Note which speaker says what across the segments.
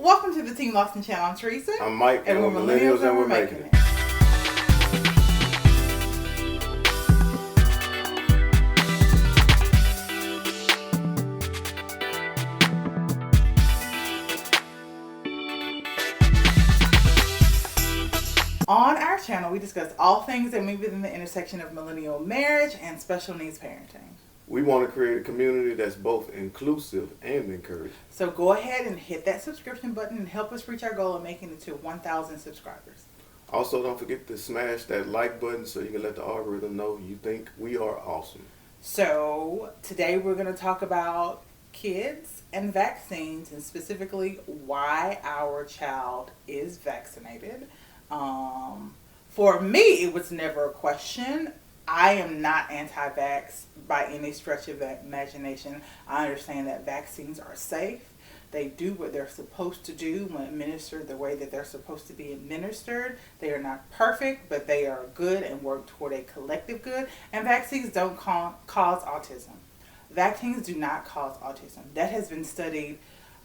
Speaker 1: Welcome to the Team Lawson channel. I'm Theresa.
Speaker 2: I'm Mike,
Speaker 1: and we're millennials and we're making it. On our channel, we discuss all things that move within the intersection of millennial marriage and special needs parenting.
Speaker 2: We want to create a community that's both inclusive and encouraging.
Speaker 1: So go ahead and hit that subscription button and help us reach our goal of making it to 1,000 subscribers.
Speaker 2: Also, don't forget to smash that like button so you can let the algorithm know you think we are awesome.
Speaker 1: So today we're going to talk about kids and vaccines, and specifically why our child is vaccinated. For me, it was never a question. I am not anti-vax by any stretch of the imagination. I understand that vaccines are safe. They do what they're supposed to do when administered the way that they're supposed to be administered. They are not perfect, but they are good and work toward a collective good. And vaccines don't cause autism. Vaccines do not cause autism. That has been studied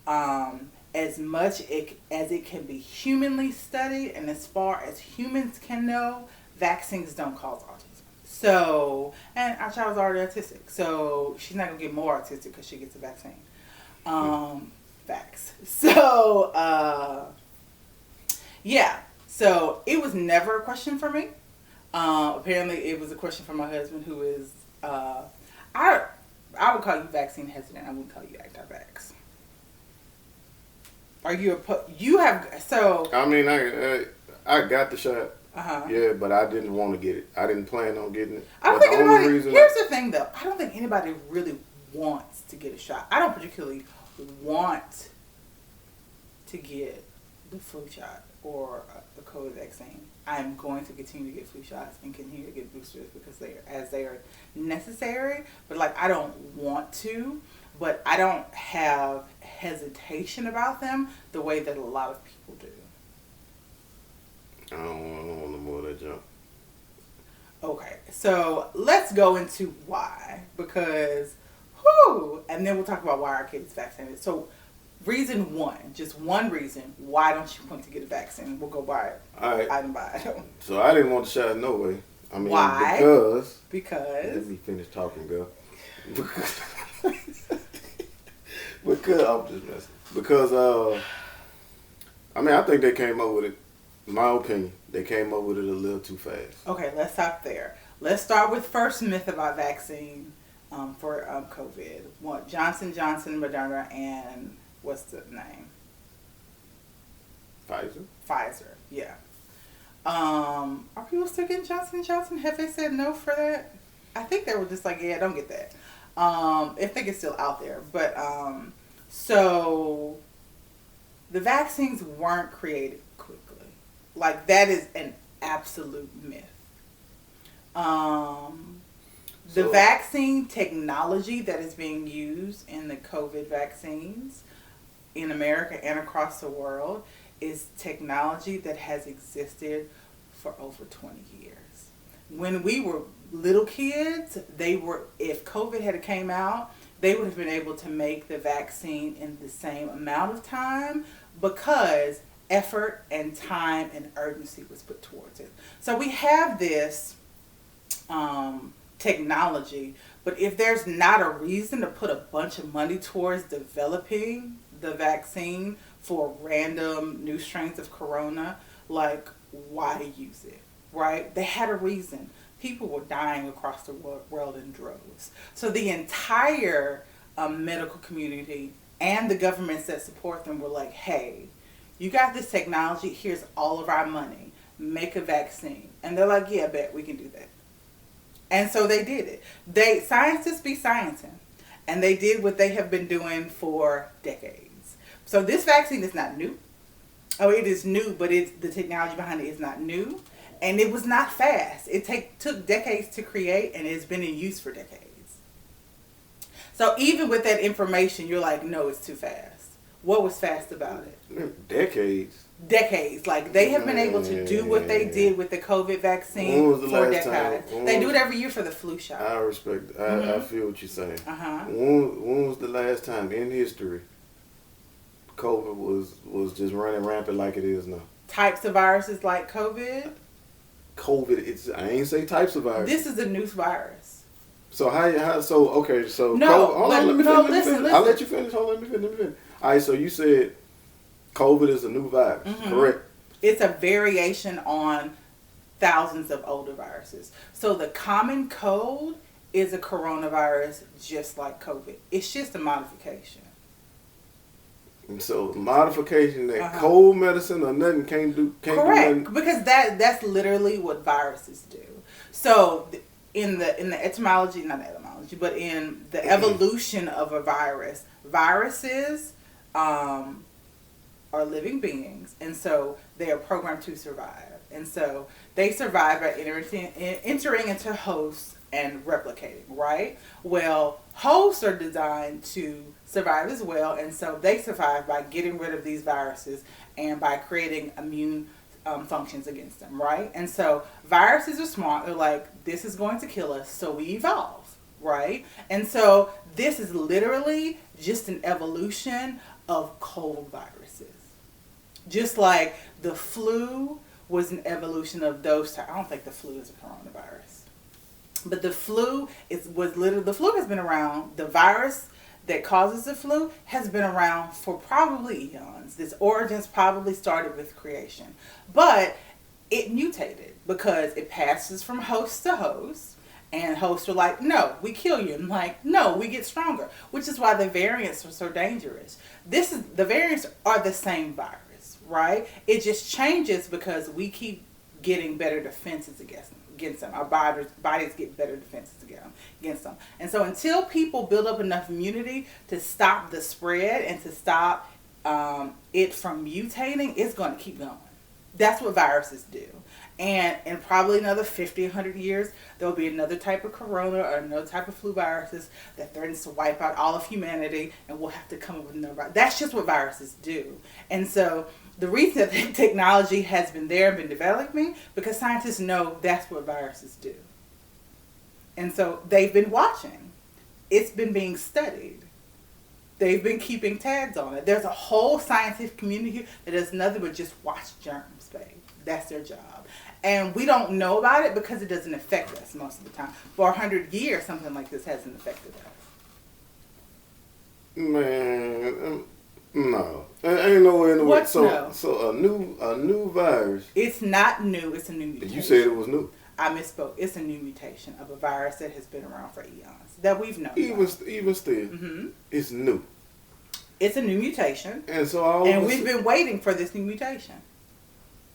Speaker 1: as much as it can be humanly studied. And as far as humans can know, vaccines don't cause autism. So, and our child's already autistic, so she's not going to get more autistic because she gets a vaccine. Facts. So, yeah. So, it was never a question for me. Apparently, it was a question for my husband, who is, I would call you vaccine hesitant. I wouldn't call you anti-vax. Are you you have, so.
Speaker 2: I mean, I got the shot.
Speaker 1: Uh-huh.
Speaker 2: Yeah, but I didn't want to get it. I didn't plan on getting it.
Speaker 1: I'm thinking about it. Here's the thing, though. I don't think anybody really wants to get a shot. I don't particularly want to get the flu shot or the COVID vaccine. I'm going to continue to get flu shots and continue to get boosters because they are necessary. But I don't want to. But I don't have hesitation about them the way that a lot of people do.
Speaker 2: I don't want no more of that junk.
Speaker 1: Okay, so let's go into why. Because, and then we'll talk about why our kid is vaccinated. So, reason one, just one reason, why don't you want to get a vaccine? We'll go by it.
Speaker 2: All right.
Speaker 1: Item by item.
Speaker 2: So, I didn't want the shot no way. I mean,
Speaker 1: why?
Speaker 2: Because. Let me finish talking, girl. Because I'm just messing. Because, I think they came up with it. My opinion, they came up with it a little too fast.
Speaker 1: Okay, let's stop there. Let's start with first myth about vaccine for COVID. What, Johnson, Moderna, and what's the name? Pfizer, yeah. Are people still getting Johnson & Johnson? Have they said no for that? I think they were just like, yeah, don't get that. I think it's still out there. But, so the vaccines weren't created quickly. That is an absolute myth. The vaccine technology that is being used in the COVID vaccines in America and across the world is technology that has existed for over 20 years. When we were little kids, if COVID had came out, they would have been able to make the vaccine in the same amount of time because effort and time and urgency was put towards it. So we have this technology, but if there's not a reason to put a bunch of money towards developing the vaccine for random new strains of corona, why use it, right? They had a reason. People were dying across the world in droves. So the entire medical community and the governments that support them were like, hey, you got this technology, here's all of our money, make a vaccine. And they're like, yeah, bet we can do that. And so they did it. Scientists be sciencing. And they did what they have been doing for decades. So this vaccine is not new. Oh, it is new, but the technology behind it is not new. And it was not fast. It took decades to create, and it's been in use for decades. So even with that information, you're like, no, it's too fast. What was fast about it?
Speaker 2: Decades.
Speaker 1: They have been able to do what they did with the COVID vaccine for decades. They do it every year for the flu shot.
Speaker 2: I respect. I feel what you're saying.
Speaker 1: Uh-huh.
Speaker 2: When was the last time in history COVID was just running rampant like it is now?
Speaker 1: Types of viruses like COVID.
Speaker 2: COVID, I ain't say types of viruses.
Speaker 1: This is a new virus.
Speaker 2: So okay, so
Speaker 1: no,
Speaker 2: hold on, let me finish. I'll let you finish. Hold on, let me finish. All right, so you said COVID is a new virus, correct?
Speaker 1: It's a variation on thousands of older viruses. So the common cold is a coronavirus just like COVID. It's just a modification.
Speaker 2: And so modification that cold medicine or nothing can't do.
Speaker 1: Correct,
Speaker 2: do nothing.
Speaker 1: Because that's literally what viruses do. So in the etymology, not etymology, but in the evolution of a virus, viruses are living beings, and so they are programmed to survive. And so they survive by entering into hosts and replicating, right? Well, hosts are designed to survive as well, and so they survive by getting rid of these viruses and by creating immune functions against them, right? And so viruses are smart. They're like, this is going to kill us, so we evolve, right? And so this is literally just an evolution of cold viruses. Just like the flu was an evolution of those. I don't think the flu is a coronavirus, but the flu the flu has been around. The virus that causes the flu has been around for probably eons. Its origins probably started with creation, but it mutated because it passes from host to host, and hosts are like, no, we kill you, and like, no, we get stronger, which is why the variants are so dangerous. The variants are the same virus. Right? It just changes because we keep getting better defenses against them. Our bodies get better defenses against them. And so until people build up enough immunity to stop the spread and to stop it from mutating, it's going to keep going. That's what viruses do. And in probably another 50, 100 years, there'll be another type of corona or another type of flu viruses that threatens to wipe out all of humanity, and we'll have to come up with another virus. That's just what viruses do. And so the reason that technology has been there and been developing, because scientists know that's what viruses do. And so they've been watching. It's been being studied. They've been keeping tabs on it. There's a whole scientific community that does nothing but just watch germs, babe. That's their job. And we don't know about it because it doesn't affect us most of the time. For 100 years, something like this hasn't affected us.
Speaker 2: Man, no. Ain't no way in the world. So a new virus.
Speaker 1: It's not new. It's a new mutation.
Speaker 2: You said it was new.
Speaker 1: I misspoke. It's a new mutation of a virus that has been around for eons that we've known.
Speaker 2: Even still, it's new.
Speaker 1: It's a new mutation.
Speaker 2: And so
Speaker 1: we've been waiting for this new mutation.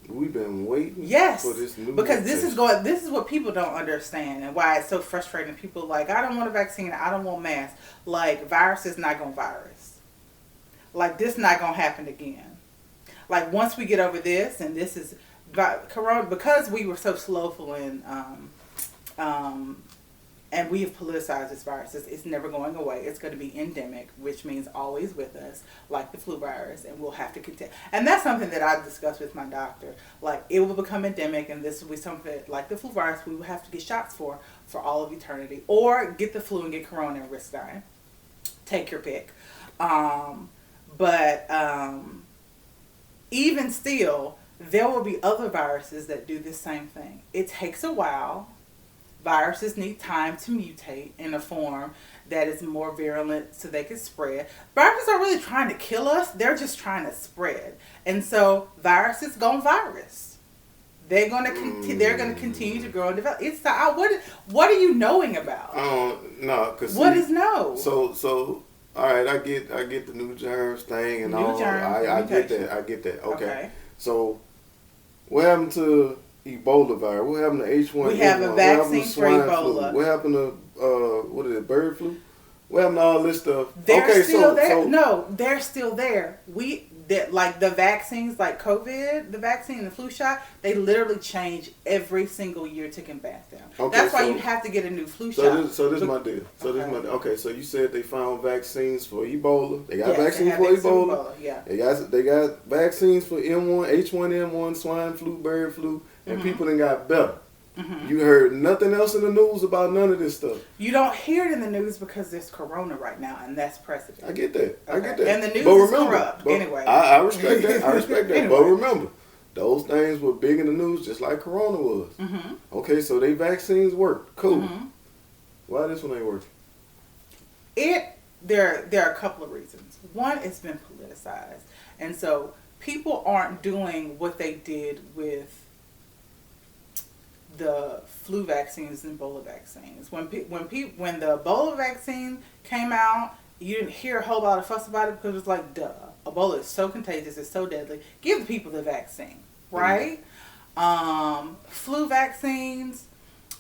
Speaker 2: We've been waiting.
Speaker 1: Yes,
Speaker 2: for this new
Speaker 1: because
Speaker 2: mutation.
Speaker 1: This is what people don't understand, and why it's so frustrating. People are like, I don't want a vaccine. I don't want masks. Like, virus is not gonna virus. Like, this not gonna happen again. Like, once we get over this, and this is corona, because we were so slowful in and we have politicized this virus. It's never going away. It's going to be endemic, which means always with us, like the flu virus, and we'll have to continue. And that's something that I discussed with my doctor. Like, it will become endemic, and this will be something like the flu virus we will have to get shots for all of eternity, or get the flu and get corona and risk dying. Take your pick. But even still, there will be other viruses that do the same thing. It takes a while. Viruses need time to mutate in a form that is more virulent so they can spread. Viruses are really trying to kill us. They're just trying to spread. And so viruses go virus. They're going to continue to grow and develop. It's what are you knowing about?
Speaker 2: No, cuz
Speaker 1: what is no?
Speaker 2: So all right, I get the new germs thing and all. I get that. Okay. So what happened to Ebola virus? What happened to H1N1?
Speaker 1: We have a vaccine for Ebola.
Speaker 2: What happened to what is it? Bird flu? What happened to all this stuff?
Speaker 1: They're still there. No, they're still there. Like the vaccines, like COVID, the vaccine and the flu shot, they literally change every single year to combat them. Okay, that's why you have to get a new flu shot.
Speaker 2: So this is my deal. Okay, so you said they found vaccines for Ebola. They got vaccines for Ebola.
Speaker 1: Yeah.
Speaker 2: They got vaccines for H1N1, swine flu, bird flu, and people then got better. You heard nothing else in the news about none of this stuff.
Speaker 1: You don't hear it in the news because there's corona right now, and that's precedent.
Speaker 2: I get that.
Speaker 1: Okay.
Speaker 2: I get that.
Speaker 1: And the news is corrupt anyway.
Speaker 2: I respect that. I respect that.
Speaker 1: Anyway.
Speaker 2: But remember, those things were big in the news just like corona was. Okay, so they vaccines work. Cool. Why this one ain't working?
Speaker 1: There are a couple of reasons. One, it's been politicized. And so people aren't doing what they did with the flu vaccines and Ebola vaccines. When the Ebola vaccine came out, you didn't hear a whole lot of fuss about it because it was like, duh. Ebola is so contagious, it's so deadly. Give the people the vaccine, right? Flu vaccines,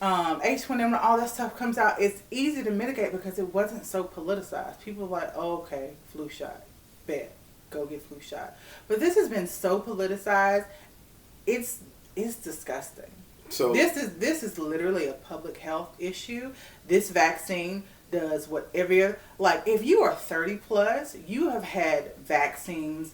Speaker 1: H1N1, all that stuff comes out. It's easy to mitigate because it wasn't so politicized. People are like, oh, okay, flu shot, bet, go get flu shot. But this has been so politicized, it's disgusting. So this is literally a public health issue. This vaccine does what if you are 30 plus, you have had vaccines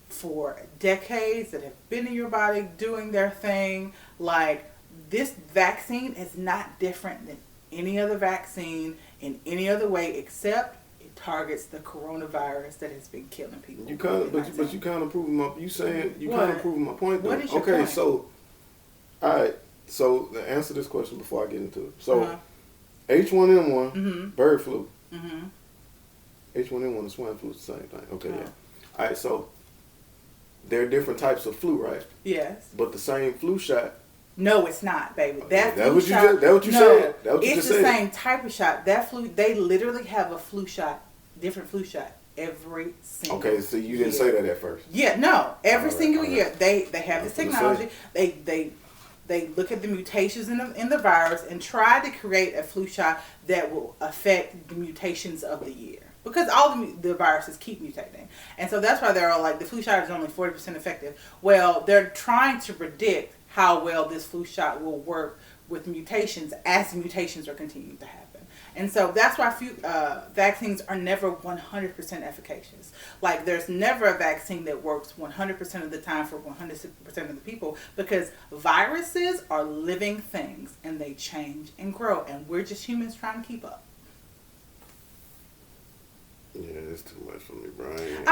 Speaker 1: for decades that have been in your body doing their thing. Like, this vaccine is not different than any other vaccine in any other way except it targets the coronavirus that has been killing people.
Speaker 2: You kind of, but you kind of proving my. You saying you kind of proving my point. Though.
Speaker 1: What is your point?
Speaker 2: So, all right. So, to answer this question before I get into it. So, H1N1, bird flu. H1N1 and swine flu is the same thing. Okay, yeah. All right. So, there are different types of flu, right?
Speaker 1: Yes.
Speaker 2: But the same flu shot.
Speaker 1: No, it's not, baby.
Speaker 2: That's what you said. That's what you said.
Speaker 1: It's the same type of shot. That flu, they literally have a flu shot, different flu shot every single year.
Speaker 2: Okay, so you didn't say that at first.
Speaker 1: Yeah, no. Every single year. They have this technology. They look at the mutations in the virus and try to create a flu shot that will affect the mutations of the year. Because all the viruses keep mutating. And so that's why they're all like, the flu shot is only 40% effective. Well, they're trying to predict how well this flu shot will work with mutations as mutations are continuing to happen. And so that's why vaccines are never 100% efficacious. Like, there's never a vaccine that works 100% of the time for 100% of the people, because viruses are living things and they change and grow, and we're just humans trying to keep up.
Speaker 2: Yeah, it's too much for me, Brian.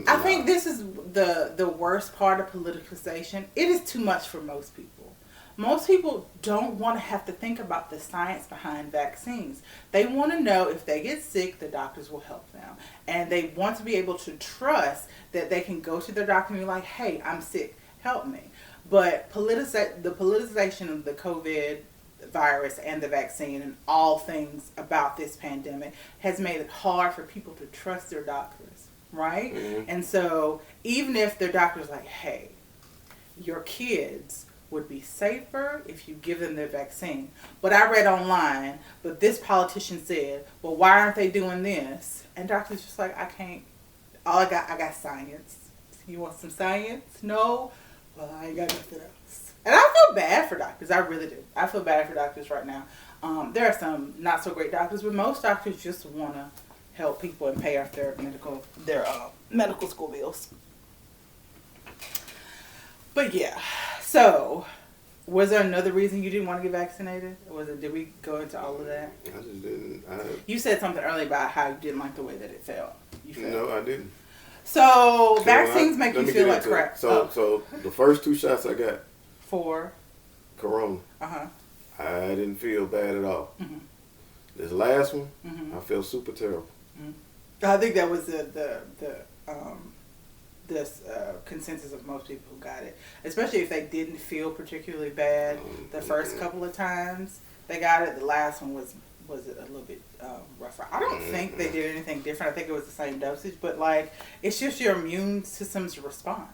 Speaker 1: I think this is the worst part of politicization. It is too much for most people. Most people don't want to have to think about the science behind vaccines. They want to know if they get sick, the doctors will help them. And they want to be able to trust that they can go to their doctor and be like, hey, I'm sick, help me. But the politicization of the COVID virus and the vaccine and all things about this pandemic has made it hard for people to trust their doctors, right? And so even if their doctor's like, hey, your kids would be safer if you give them their vaccine. But I read online, but this politician said, well, why aren't they doing this? And doctors just like, I can't, I got science. You want some science? No? Well, I ain't got nothing else. And I feel bad for doctors. I really do. I feel bad for doctors right now. There are some not so great doctors, but most doctors just want to help people and pay off their medical school bills. But yeah, so was there another reason you didn't want to get vaccinated? Or did we go into all of that?
Speaker 2: I just didn't.
Speaker 1: You said something earlier about how you didn't like the way that it felt.
Speaker 2: No, I didn't.
Speaker 1: So vaccines make you feel like crap.
Speaker 2: So the first 2 shots I got
Speaker 1: for
Speaker 2: corona, I didn't feel bad at all. This last one, I felt super terrible.
Speaker 1: I think that was the consensus of most people who got it, especially if they didn't feel particularly bad the first couple of times they got it. The last one was a little bit rougher. I don't think they did anything different. I think it was the same dosage, but like, it's just your immune system's response.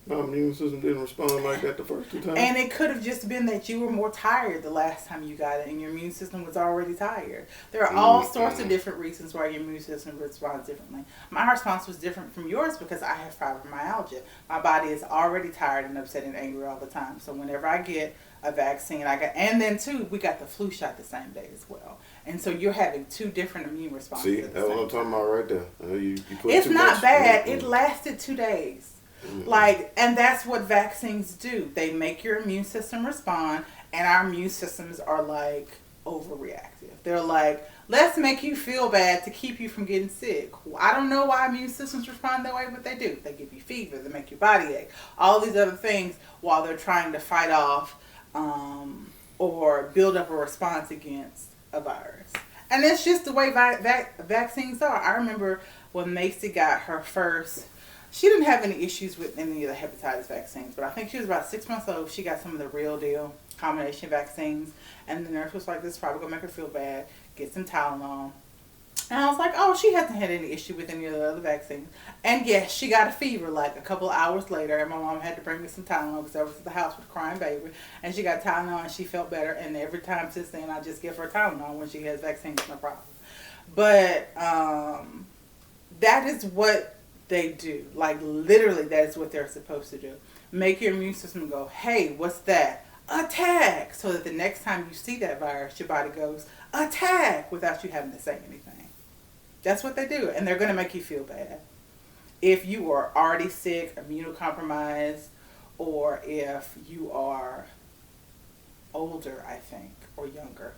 Speaker 2: My immune system didn't respond like that the first 2 times.
Speaker 1: And it could have just been that you were more tired the last time you got it and your immune system was already tired. There are all sorts of different reasons why your immune system responds differently. My response was different from yours because I have fibromyalgia. My body is already tired and upset and angry all the time. So whenever I get a vaccine, and then too, we got the flu shot the same day as well. And so you're having 2 different immune responses.
Speaker 2: See, that's what I'm talking about right there.
Speaker 1: It's not bad. It lasted 2 days. Like, and that's what vaccines do. They make your immune system respond, and our immune systems are like overreactive. They're like, let's make you feel bad to keep you from getting sick. I don't know why immune systems respond that way, but they do. They give you fever, they make your body ache, all these other things while they're trying to fight off or build up a response against a virus. And it's just the way vaccines are. I remember when Macy got her first, she didn't have any issues with any of the hepatitis vaccines, but I think she was about 6 months old. She got some of the real deal combination vaccines, and the nurse was like, this is probably going to make her feel bad. Get some Tylenol. And I was like, oh, she hasn't had any issue with any of the other vaccines. And yes, she got a fever like a couple of hours later, and my mom had to bring me some Tylenol because I was at the house with a crying baby. And she got Tylenol, and she felt better. And every time since then, I just give her Tylenol when she has vaccines, no problem. But that is what they do. Like, literally, that is what they're supposed to do. Make your immune system go, hey, what's that? Attack! So that the next time you see that virus, your body goes, attack! Without you having to say anything. That's what they do. And they're going to make you feel bad. If you are already sick, immunocompromised, or if you are older, I think, or younger.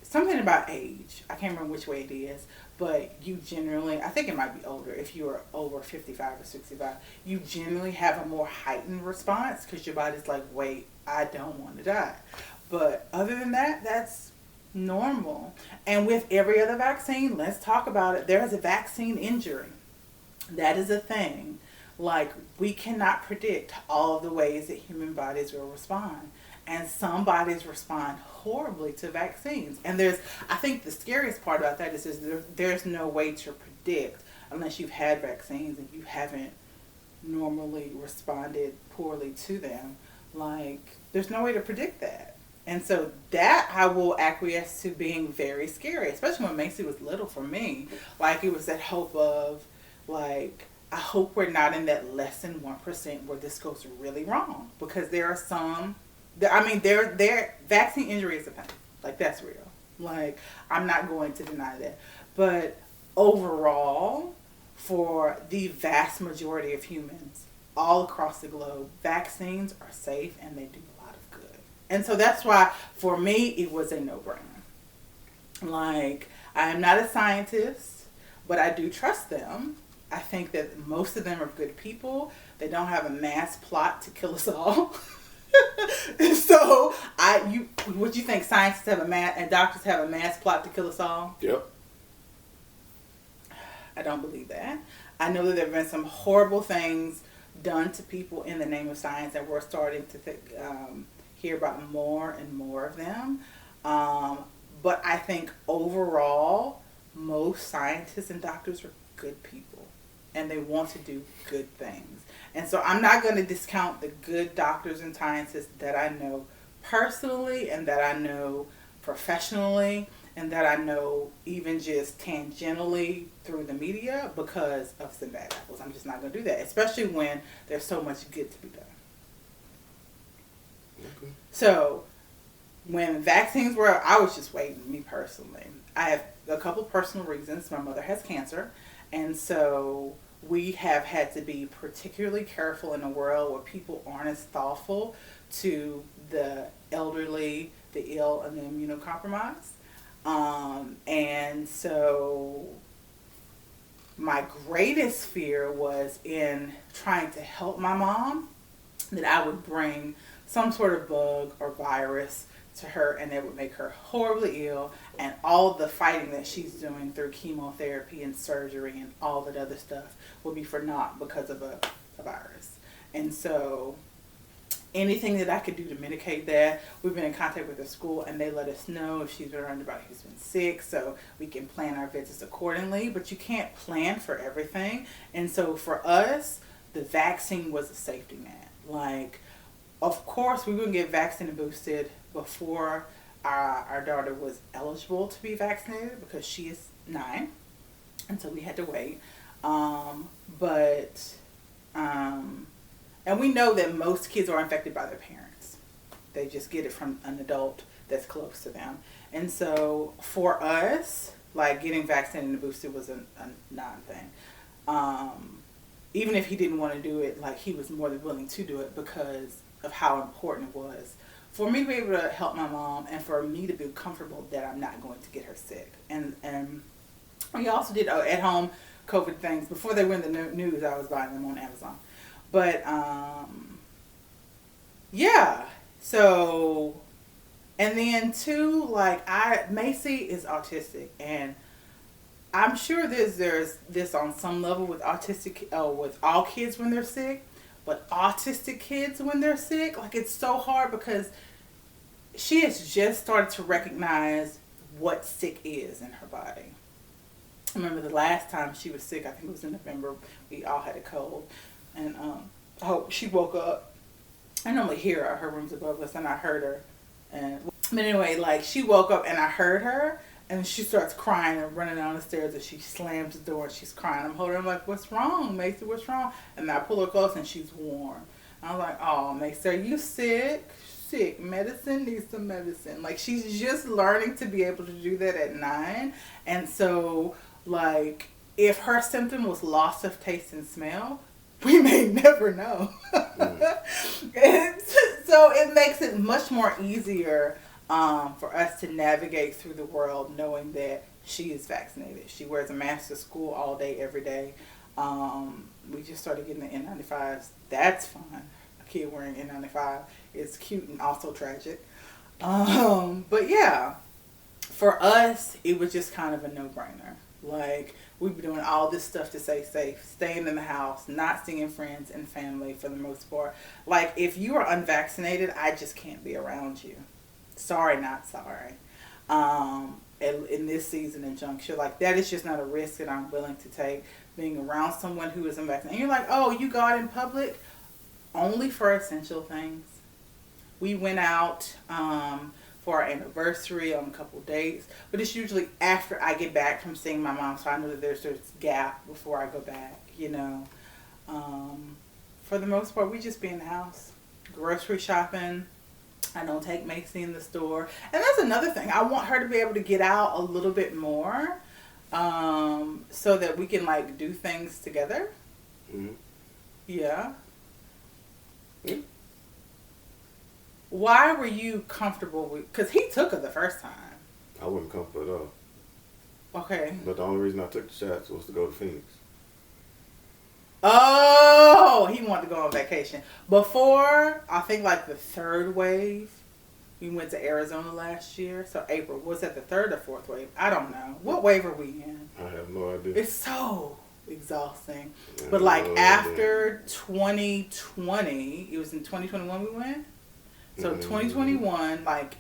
Speaker 1: Something about age. I can't remember which way it is. But you generally, I think it might be older, if you are over 55 or 65, you generally have a more heightened response because your body's like, wait, I don't want to die. But other than that, that's normal. And with every other vaccine, let's talk about it. There is a vaccine injury. That is a thing. Like, we cannot predict all of the ways that human bodies will respond. And some bodies respond horribly to vaccines. And I think the scariest part about that is there's no way to predict, unless you've had vaccines and you haven't normally responded poorly to them. Like, there's no way to predict that. And so that I will acquiesce to being very scary, especially when Macy was little for me. Like, it was that hope of, like, I hope we're not in that less than 1% where this goes really wrong. Because there are some... their vaccine injury is a thing. Like, that's real. Like, I'm not going to deny that. But overall, for the vast majority of humans all across the globe, vaccines are safe and they do a lot of good. And so that's why, for me, it was a no-brainer. Like, I am not a scientist, but I do trust them. I think that most of them are good people. They don't have a mass plot to kill us all. So, what you think? Scientists have and doctors have a mass plot to kill us all?
Speaker 2: Yep.
Speaker 1: I don't believe that. I know that there have been some horrible things done to people in the name of science, and we're starting to hear about more and more of them. But I think overall, most scientists and doctors are good people, and they want to do good things. And so I'm not going to discount the good doctors and scientists that I know personally and that I know professionally and that I know even just tangentially through the media because of some bad apples. I'm just not going to do that, especially when there's so much good to be done. Okay. So when vaccines were, I was just waiting, me personally. I have a couple personal reasons. My mother has cancer, and so we have had to be particularly careful in a world where people aren't as thoughtful to the elderly, the ill, and the immunocompromised. And so my greatest fear was in trying to help my mom, that I would bring some sort of bug or virus to her and it would make her horribly ill, and all the fighting that she's doing through chemotherapy and surgery and all that other stuff will be for naught because of a virus. And so anything that I could do to mitigate that, we've been in contact with the school and they let us know if she's been around anybody who's been sick, so we can plan our visits accordingly. But you can't plan for everything. And so for us, the vaccine was a safety net. Like, of course, we wouldn't get vaccinated and boosted before our daughter was eligible to be vaccinated because she is 9, and so we had to wait. And we know that most kids are infected by their parents. They just get it from an adult that's close to them. And so for us, like, getting vaccinated and boosted was a non-thing. even if he didn't want to do it, like he was more than willing to do it because of how important it was for me to be able to help my mom and for me to be comfortable that I'm not going to get her sick. And we also did at home COVID things before they were in the news. I was buying them on Amazon, but yeah. So, and then too, like Macy is autistic, and I'm sure there's this on some level with autistic, with all kids when they're sick, but autistic kids when they're sick, like it's so hard because she has just started to recognize what sick is in her body. I remember the last time she was sick, I think it was in November, we all had a cold, and she woke up. I normally hear her. Her room's above us, and I heard her. But anyway, like she woke up and I heard her, and she starts crying and running down the stairs, and she slams the door and she's crying. I'm holding her, I'm like, "What's wrong, Macy? What's wrong?" And I pull her close and she's warm. I was like, "Oh, Macy, are you sick? Sick. Medicine, needs some medicine." Like she's just learning to be able to do that at 9. And so like if her symptom was loss of taste and smell, we may never know. And so it makes it much more easier for us to navigate through the world knowing that she is vaccinated. She wears a mask to school all day, every day. We just started getting the N95s. That's fun. A kid wearing N95 is cute and also tragic. But yeah, for us, it was just kind of a no-brainer. Like, we've been doing all this stuff to stay safe, staying in the house, not seeing friends and family for the most part. Like, if you are unvaccinated, I just can't be around you. Sorry, not sorry. In this season and juncture, like, that is just not a risk that I'm willing to take, being around someone who is unvaccinated. And you're like, "Oh, you go out in public?" Only for essential things. We went out for our anniversary on a couple dates, but it's usually after I get back from seeing my mom, so I know that there's this gap before I go back, you know. For the most part, we just be in the house, grocery shopping. I don't take Macy in the store, and that's another thing. I want her to be able to get out a little bit more, so that we can like do things together. Mm-hmm. Yeah. Mm-hmm. Why were you comfortable with... Because he took her the first time.
Speaker 2: I wasn't comfortable at all.
Speaker 1: Okay.
Speaker 2: But the only reason I took the shots was to go to Phoenix.
Speaker 1: Oh, he wanted to go on vacation. Before, I think like the third wave, we went to Arizona last year. So April. Was that the third or fourth wave? I don't know. What wave are we in?
Speaker 2: I have no idea.
Speaker 1: It's so exhausting. But like after 2020, it was in 2021 we went? So 2021, like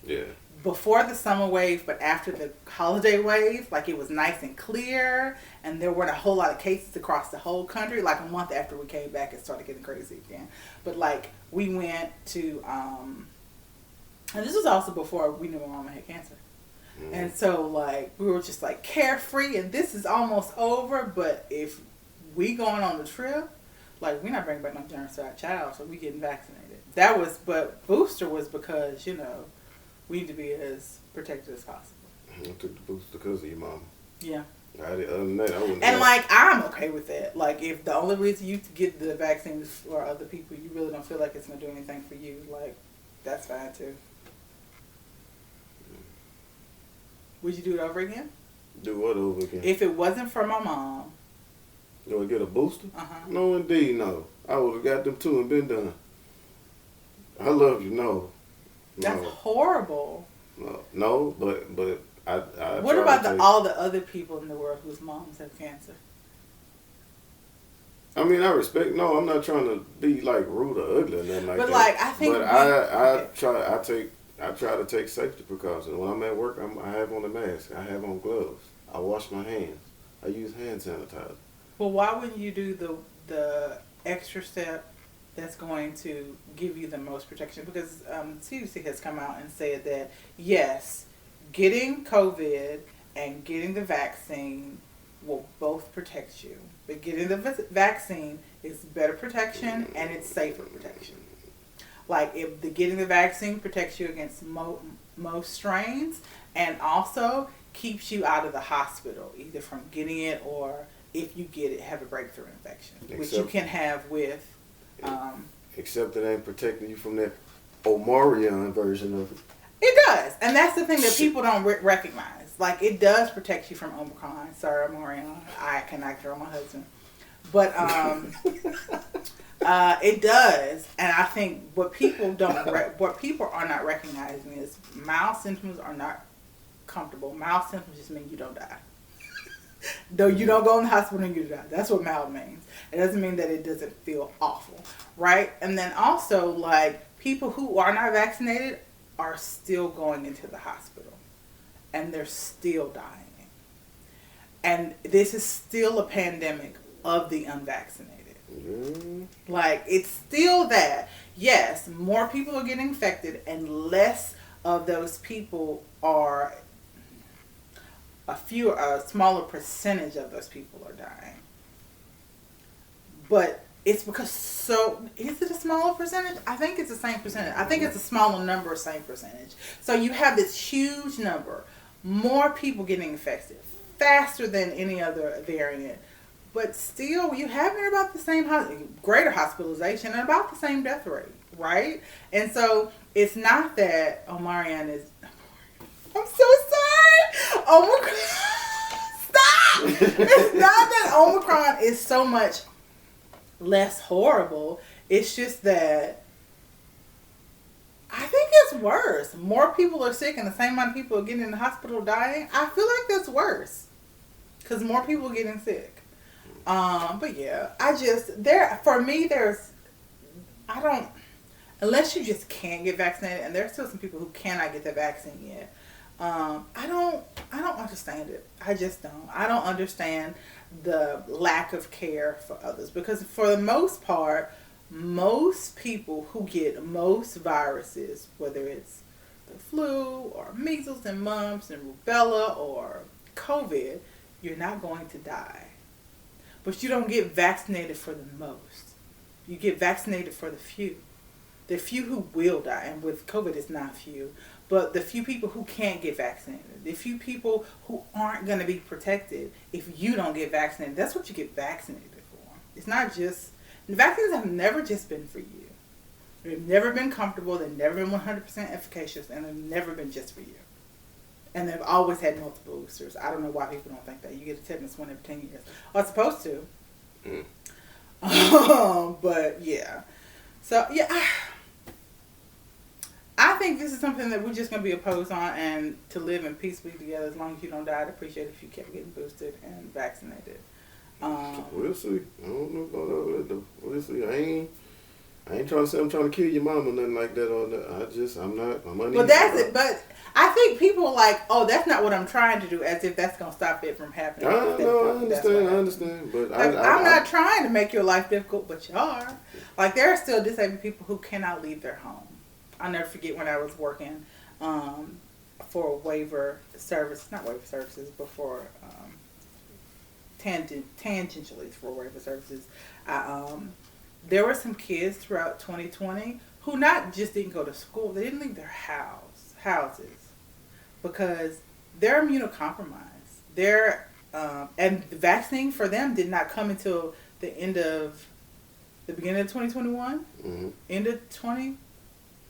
Speaker 1: before the summer wave, but after the holiday wave, like it was nice and clear, and there weren't a whole lot of cases across the whole country. Like a month after we came back, it started getting crazy again. But like we went to, and this was also before we knew my mama had cancer. And so like we were just like carefree, and this is almost over, but if we going on the trip, like we're not bringing back no germs to our child, so we getting vaccinated. That was, but booster was because, you know, we need to be as protected as possible.
Speaker 2: I took the booster because of your mom.
Speaker 1: Yeah.
Speaker 2: Other than that, I wouldn't.
Speaker 1: And like, I'm okay with that. Like, if the only reason you get the vaccine is for other people, you really don't feel like it's going to do anything for you, like, that's fine too. Would you do it over again?
Speaker 2: Do what over again?
Speaker 1: If it wasn't for my mom.
Speaker 2: You want to get a booster?
Speaker 1: Uh-huh.
Speaker 2: No, indeed, no. I would have got them too and been done. I love you, no.
Speaker 1: That's horrible.
Speaker 2: No, but I
Speaker 1: what about all the other people in the world whose moms have cancer?
Speaker 2: I mean, I respect. No, I'm not trying to be like rude or ugly or nothing like that.
Speaker 1: But like, I think.
Speaker 2: But I try to take safety precautions. When I'm at work, I have on a mask. I have on gloves. I wash my hands. I use hand sanitizer.
Speaker 1: Well, why wouldn't you do the extra step that's going to give you the most protection? Because CDC has come out and said that, yes, getting COVID and getting the vaccine will both protect you. But getting the vaccine is better protection and it's safer protection. Like, if getting the vaccine protects you against most strains and also keeps you out of the hospital, either from getting it or if you get it, have a breakthrough infection, which you can have with.
Speaker 2: Except it ain't protecting you from that Omarion version of it.
Speaker 1: It does, and that's the thing that people don't recognize. Like, it does protect you from Omicron. Sorry, Omarion. I cannot control my husband, but it does, and I think what people what people are not recognizing is mild symptoms are not comfortable. Mild symptoms just mean you don't die. Though you don't go in the hospital and you die. That's what mild means. It doesn't mean that it doesn't feel awful, right? And then also, like, people who are not vaccinated are still going into the hospital, and they're still dying. And this is still a pandemic of the unvaccinated. Like, it's still that. Yes, more people are getting infected, and less of those people are, a smaller percentage of those people are dying. But it's because, is it a smaller percentage? I think it's the same percentage. I think it's a smaller number, same percentage. So you have this huge number, more people getting infected, faster than any other variant. But still, you have about the same, greater hospitalization and about the same death rate, right? And so it's not that Omarion is, I'm so sorry, Omicron, stop! It's not that Omicron is so much less horrible. It's just that I think it's worse. More people are sick and the same amount of people are getting in the hospital dying. I feel like that's worse because more people are getting sick. But yeah, unless you just can't get vaccinated, and there's still some people who cannot get the vaccine yet. I don't understand it. I just don't. I don't understand the lack of care for others, because for the most part, most people who get most viruses, whether it's the flu or measles and mumps and rubella or COVID, you're not going to die. But you don't get vaccinated for the most. You get vaccinated for the few. The few who will die, and with COVID it's not few, but the few people who can't get vaccinated, the few people who aren't going to be protected if you don't get vaccinated, that's what you get vaccinated for. It's not just, the vaccines have never just been for you. They've never been comfortable, they've never been 100% efficacious, and they've never been just for you. And they've always had multiple boosters. I don't know why people don't think that. You get a tetanus one every 10 years. Or it's supposed to. But yeah. So yeah, I think this is something that we're just going to be opposed on, and to live in peacefully together as long as you don't die. I'd appreciate it if you kept getting boosted and vaccinated.
Speaker 2: We'll see. I don't know about all that though. We'll see. I ain't trying to say I'm trying to kill your mom or nothing like that. Or that. I'm not. I'm uneasy.
Speaker 1: But that's it. But I think people are like, oh, that's not what I'm trying to do, as if that's going to stop it from happening.
Speaker 2: I understand. But
Speaker 1: like, I'm not trying to make your life difficult, but you are. Like, there are still disabled people who cannot leave their home. I'll never forget when I was working for not waiver services, but for tangentially for waiver services. There were some kids throughout 2020 who not just didn't go to school, they didn't leave their houses because they're immunocompromised. And the vaccine for them did not come until the beginning of 2021, end of 20.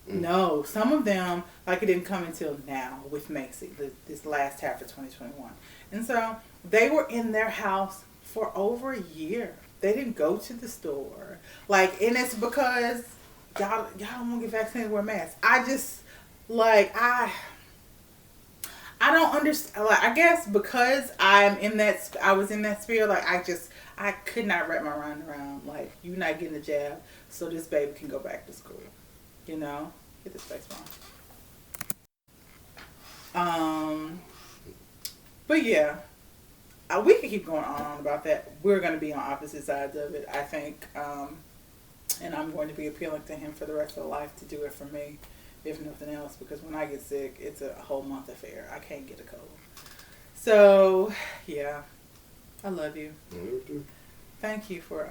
Speaker 1: No, some of them, like, it didn't come until now with Macy, this last half of 2021. And so they were in their house for over a year. They didn't go to the store. Like, and it's because y'all don't want to get vaccinated, wear masks. I just, like, I don't understand. Like, I guess because I was in that sphere, like, I could not wrap my mind around, like, you not getting the jab so this baby can go back to school. You know, get this face on. But yeah, we could keep going on about that. We're going to be on opposite sides of it, I think. And I'm going to be appealing to him for the rest of life to do it for me, if nothing else, because when I get sick, it's a whole month affair. I can't get a cold. So, yeah, I love you. Thank you for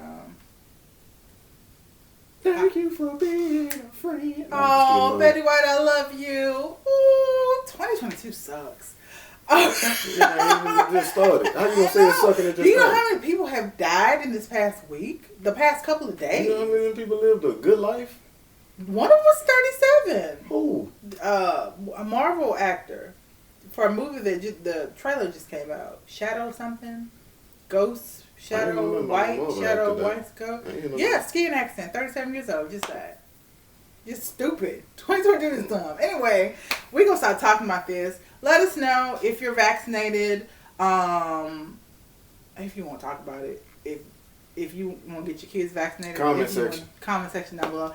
Speaker 2: Thank you for being a friend.
Speaker 1: Oh, Betty White, I love you. Ooh, 2022 sucks.
Speaker 2: It just started. How you gonna say it's sucking? It just
Speaker 1: Do you know
Speaker 2: started?
Speaker 1: how many people have died in this past week? The past couple of days.
Speaker 2: You know how many people lived a good life?
Speaker 1: One of them was 37.
Speaker 2: Who?
Speaker 1: A Marvel actor for a movie that the trailer just came out. Shadow something, Ghost, Shadow, White, Shadow, White, Ghost. Yeah, skiing accident. 37 years old, just died. Just stupid. 2022 is dumb. Anyway, we're going to start talking about this. Let us know if you're vaccinated. If you want to talk about it. If you want to get your kids vaccinated. Comment section down below.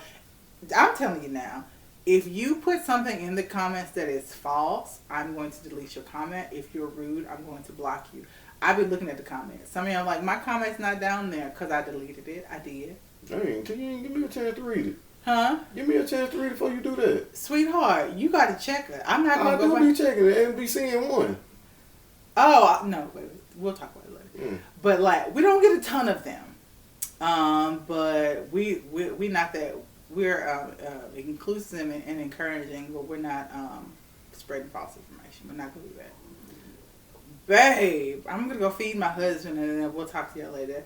Speaker 1: I'm telling you now. If you put something in the comments that is false, I'm going to delete your comment. If you're rude, I'm going to block you. I've been looking at the comments. Some of y'all like, my comment's not down there because I deleted it. I did.
Speaker 2: Dang, you didn't give me a chance to read it.
Speaker 1: Huh?
Speaker 2: Give me a chance to read it before you do that.
Speaker 1: Sweetheart, you got to check it. I'm not going to go back.
Speaker 2: I do be checking it and be seeing one.
Speaker 1: Oh, no. Wait, we'll talk about it later. But, like, we don't get a ton of them. But we not that... We're inclusive and encouraging, but we're not spreading false information. We're not going to do that. Babe, I'm going to go feed my husband, and then we'll talk to y'all later.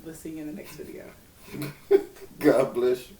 Speaker 1: We'll see you in the next video.
Speaker 2: God bless you.